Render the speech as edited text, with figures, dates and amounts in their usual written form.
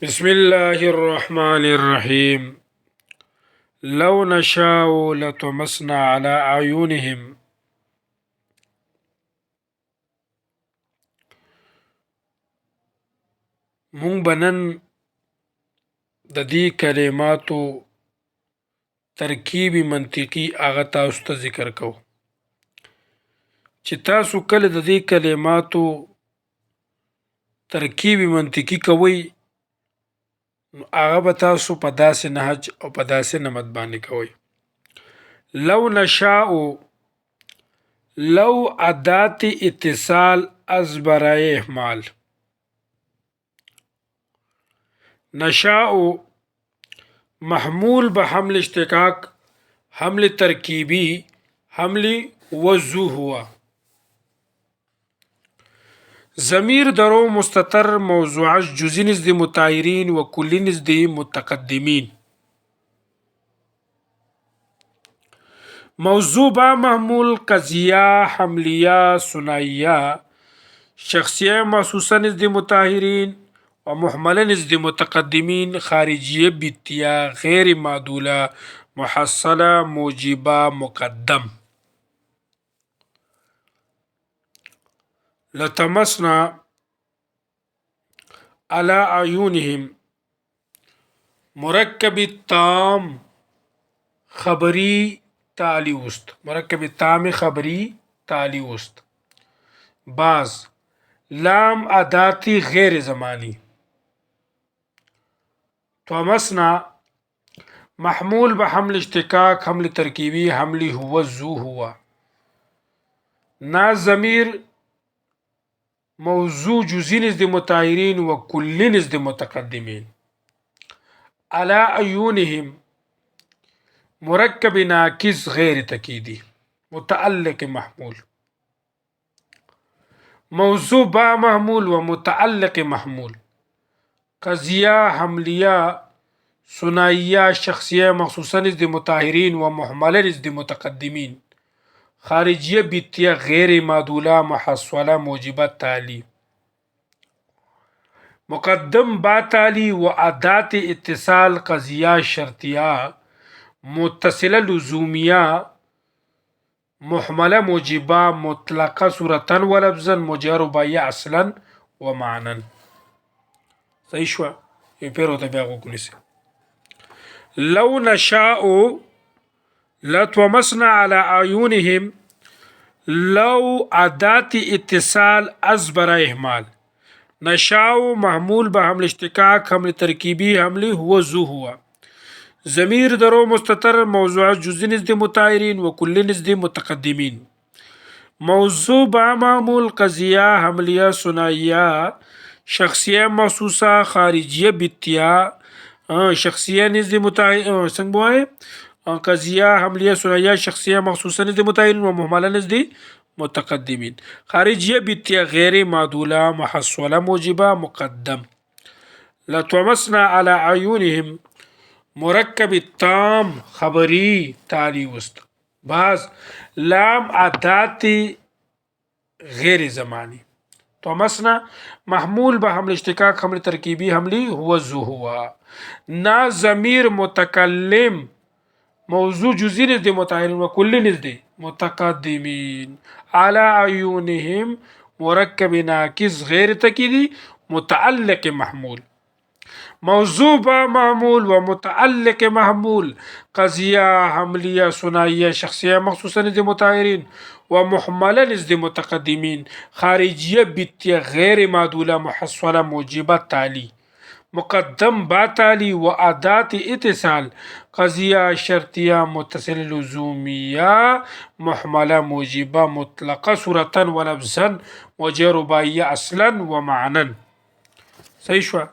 بسم الله الرحمن الرحيم. لو نشاء لطمسنا على أعينهم. مونږ به نن د دې کلماتو ترکیبي منطقي هغه تاسو ته ذکر کوو چې تاسو کله د دې کلماتو ترکیبي منطقي کوئ نو هغه به تاسو په داسې نهج او په داسې نمط باندې کوئ. لو نشاء، لو ادات اتصال از برای احمال. نشاء محمول به حمل اشتقاق، حمل ترکیبی، حمل وضو ہوا. ضمیر درو مستتر موضوعش جزئی نزد مطهرین و کلی نزد متقدمین. موضوع با محمول قضیه، حملیه، ثنائیه، شخصیه محسوسه نزد مطهرین و محمله نزد متقدمین، خارجیه بیتیه، غیر معدوله، محصله، موجبه، مقدم. لطمسنا على اعینهم مرکب تام خبری تعلی است. مرکب تام خبری تعلی است. بعض لام اداتی غیر زمانی. طمسنا محمول به حمل اشتقاق، حمل ترکیبی، حمل هو زو ہوا. نا ضمیر موضوع جزئی نزد مطهرین و کلی نزد متقدمین. على اعینهم مرکب ناقص غیر تکیدی متعلق محمول. موضوع با محمول و متعلق محمول. قضیه، حملیه، ثنائیه، شخصیه مخصوصه نزد مطهرین و محمله نزد متقدمین، خارجیه بیتیه، غیر معدوله، محصوله، موجبه تعلی. مقدم با تعلی و ادات اتصال قضیه شرطیه، متصله لزومیه، محمله موجبه، مطلقه صورتا و لفظا، مجرور رباعیه اصلا و معنا. صحیح شو؟ پیرو ته بیا وګورئ. لو نشاء لطمسنا على اعینهم. لو ادات اتصال از برای اهمال. نشاء محمول به حمل اشتقاق، حمل ترکیبی، حمل هو زو ہوا. ضمیر درو مستتر موضوع جزئی نزد مطهرین و کلی نزد متقدمین. موضوع با معمول قضیه، حملیه، ثنائیه، شخصیه محسوسه، خارجیه بیتیه، شخصیه نزد مطهرین څنګه وایي قضیه، حملیه، ثنائیه، شخصیه محسوسه نزد مطهرین و محمله نزد متقدمین، خارجیه بیتیه، غیر معدوله، محصوله، موجبه، مقدم. لطمسنا على اعینهم مرکب تام خبری تعلی است. بعض لام ادات غیر زمانی. طمسنا محمول به حمل اشتقاق، حمل ترکیبی، حملی هو زو ہوا. نا ضمیر متکلم موضوع جزئی نزد مطهرین و کلی نزد متقدمین. على اعینهم مرکب ناقص غیر تکیدی متعلق محمول. موضوع با معمول و متعلق محمول قضیه، حملیه، ثنائیه، شخصیه مخصوصه نزد مطهرین و محمله نزد متقدمین، خارجیه بیتیه، غیر معدوله، محصوله، موجبه تعلی. مقدم با تعلی و ادات اتصال قضیه شرطیه، متصل لزومیه، محمله موجبه، مطلقه صورتا و لفظا، وجه رباعیه اصلا و معنا. صحیح شو؟